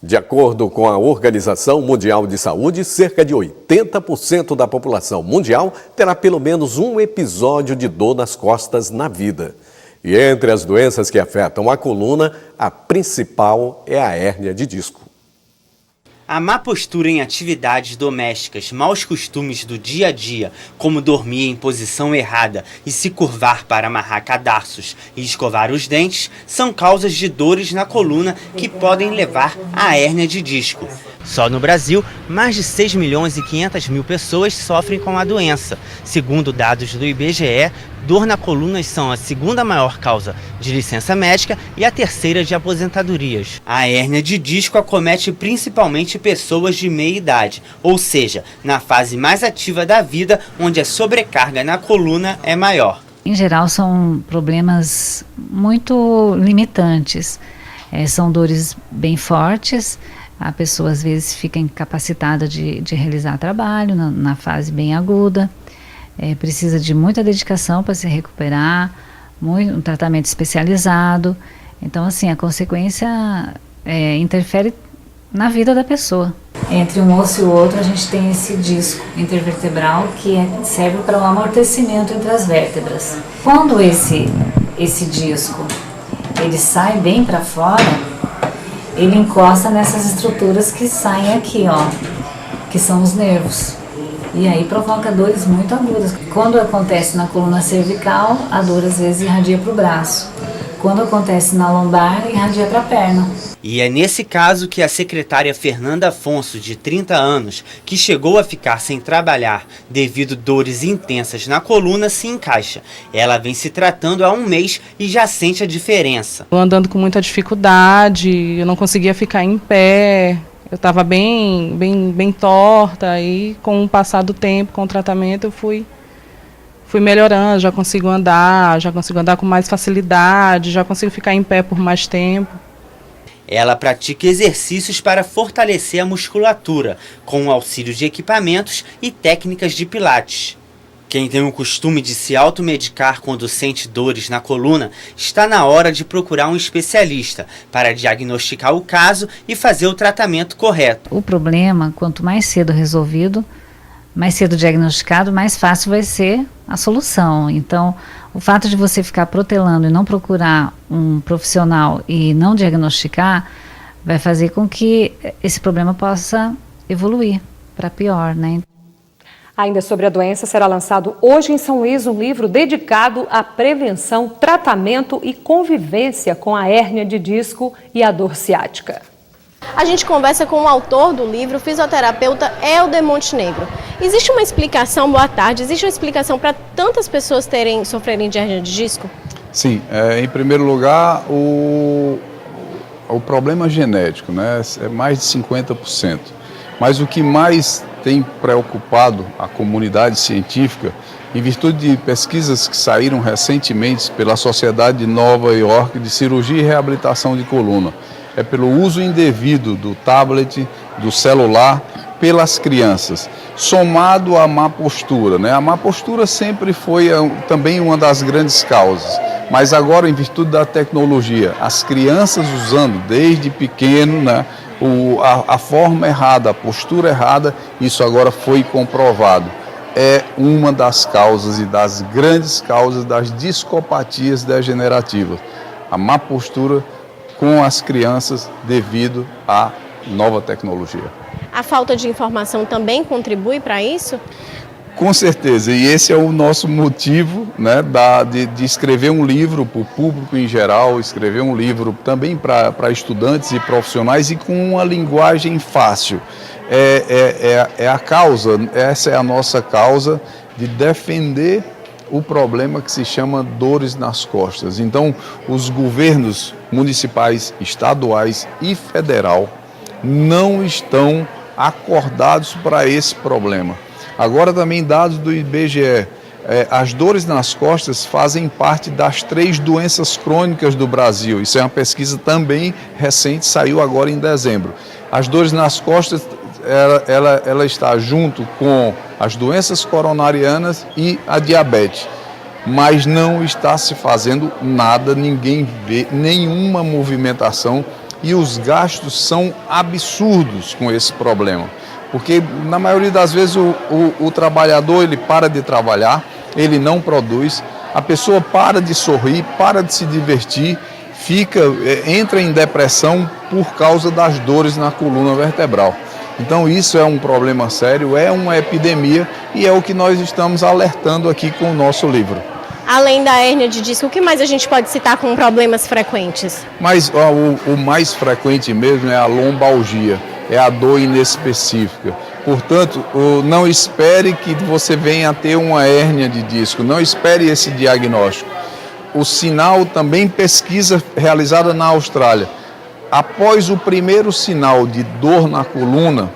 De acordo com a Organização Mundial de Saúde, cerca de 80% da população mundial terá pelo menos um episódio de dor nas costas na vida. E entre as doenças que afetam a coluna, a principal é a hérnia de disco. A má postura em atividades domésticas, maus costumes do dia a dia, como dormir em posição errada e se curvar para amarrar cadarços e escovar os dentes, são causas de dores na coluna que podem levar à hérnia de disco. Só no Brasil, mais de 6 milhões e 500 mil pessoas sofrem com a doença. Segundo dados do IBGE, dor na coluna são a segunda maior causa de licença médica e a terceira de aposentadorias. A hérnia de disco acomete principalmente pessoas de meia idade, ou seja, na fase mais ativa da vida, onde a sobrecarga na coluna é maior. Em geral, são problemas muito limitantes. São dores bem fortes. A pessoa às vezes fica incapacitada de realizar trabalho na fase bem aguda, precisa de muita dedicação para se recuperar, um tratamento especializado. Então, assim, a consequência interfere na vida da pessoa. Entre um osso e o outro, a gente tem esse disco intervertebral que serve para o amortecimento entre as vértebras. Quando esse disco ele sai bem para fora, ele encosta nessas estruturas que saem aqui, ó, que são os nervos. E aí provoca dores muito agudas. Quando acontece na coluna cervical, a dor às vezes irradia para o braço. Quando acontece na lombar, irradia para a perna. E é nesse caso que a secretária Fernanda Afonso, de 30 anos, que chegou a ficar sem trabalhar devido dores intensas na coluna, se encaixa. Ela vem se tratando há um mês e já sente a diferença. Eu andando com muita dificuldade, eu não conseguia ficar em pé, eu estava bem torta, e com o passar do tempo, com o tratamento, eu fui melhorando, já consigo andar com mais facilidade, já consigo ficar em pé por mais tempo. Ela pratica exercícios para fortalecer a musculatura, com o auxílio de equipamentos e técnicas de pilates. Quem tem o costume de se automedicar quando sente dores na coluna, está na hora de procurar um especialista para diagnosticar o caso e fazer o tratamento correto. O problema, quanto mais cedo resolvido, mais cedo diagnosticado, mais fácil vai ser a solução. Então, o fato de você ficar protelando e não procurar um profissional e não diagnosticar, vai fazer com que esse problema possa evoluir para pior, né? Ainda sobre a doença, será lançado hoje em São Luís um livro dedicado à prevenção, tratamento e convivência com a hérnia de disco e a dor ciática. A gente conversa com o autor do livro, o fisioterapeuta Helder Montenegro. Existe uma explicação, boa tarde, existe uma explicação para tantas pessoas sofrerem de hérnia de disco? Sim, em primeiro lugar, o problema genético, né, é mais de 50%. Mas o que mais tem preocupado a comunidade científica, em virtude de pesquisas que saíram recentemente pela Sociedade de Nova York de Cirurgia e Reabilitação de Coluna, é pelo uso indevido do tablet, do celular, pelas crianças, somado à má postura, né? A má postura sempre foi também uma das grandes causas, mas agora, em virtude da tecnologia, as crianças usando desde pequeno, né, a forma errada, a postura errada, isso agora foi comprovado. É uma das causas e das grandes causas das discopatias degenerativas. A má postura com as crianças devido à nova tecnologia. A falta de informação também contribui para isso? Com certeza, e esse é o nosso motivo, né, de escrever um livro para o público em geral, escrever um livro também para estudantes e profissionais e com uma linguagem fácil. A causa, essa é a nossa causa de defender o problema que se chama dores nas costas. Então, os governos municipais, estaduais e federal não estão acordados para esse problema. Agora também dados do IBGE, as dores nas costas fazem parte das 3 doenças crônicas do Brasil. Isso é uma pesquisa também recente, saiu agora em dezembro. As dores nas costas, ela está junto com as doenças coronarianas e a diabetes. Mas não está se fazendo nada, ninguém vê nenhuma movimentação e os gastos são absurdos com esse problema. Porque na maioria das vezes o trabalhador ele para de trabalhar, ele não produz, a pessoa para de sorrir, para de se divertir, entra em depressão por causa das dores na coluna vertebral. Então isso é um problema sério, é uma epidemia e é o que nós estamos alertando aqui com o nosso livro. Além da hérnia de disco, o que mais a gente pode citar como problemas frequentes? Mas o mais frequente mesmo é a lombalgia, é a dor inespecífica. Portanto, não espere que você venha a ter uma hérnia de disco, não espere esse diagnóstico. O sinal também, pesquisa realizada na Austrália, após o primeiro sinal de dor na coluna,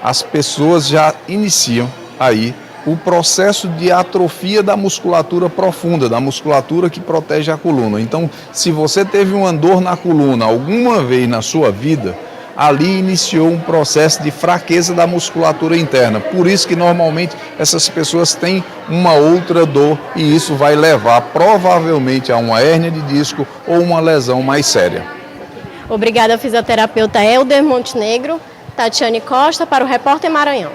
as pessoas já iniciam aí o processo de atrofia da musculatura profunda, da musculatura que protege a coluna. Então, se você teve uma dor na coluna alguma vez na sua vida, ali iniciou um processo de fraqueza da musculatura interna. Por isso que normalmente essas pessoas têm uma outra dor e isso vai levar provavelmente a uma hérnia de disco ou uma lesão mais séria. Obrigada, fisioterapeuta Helder Montenegro. Tatiane Costa para o Repórter Maranhão.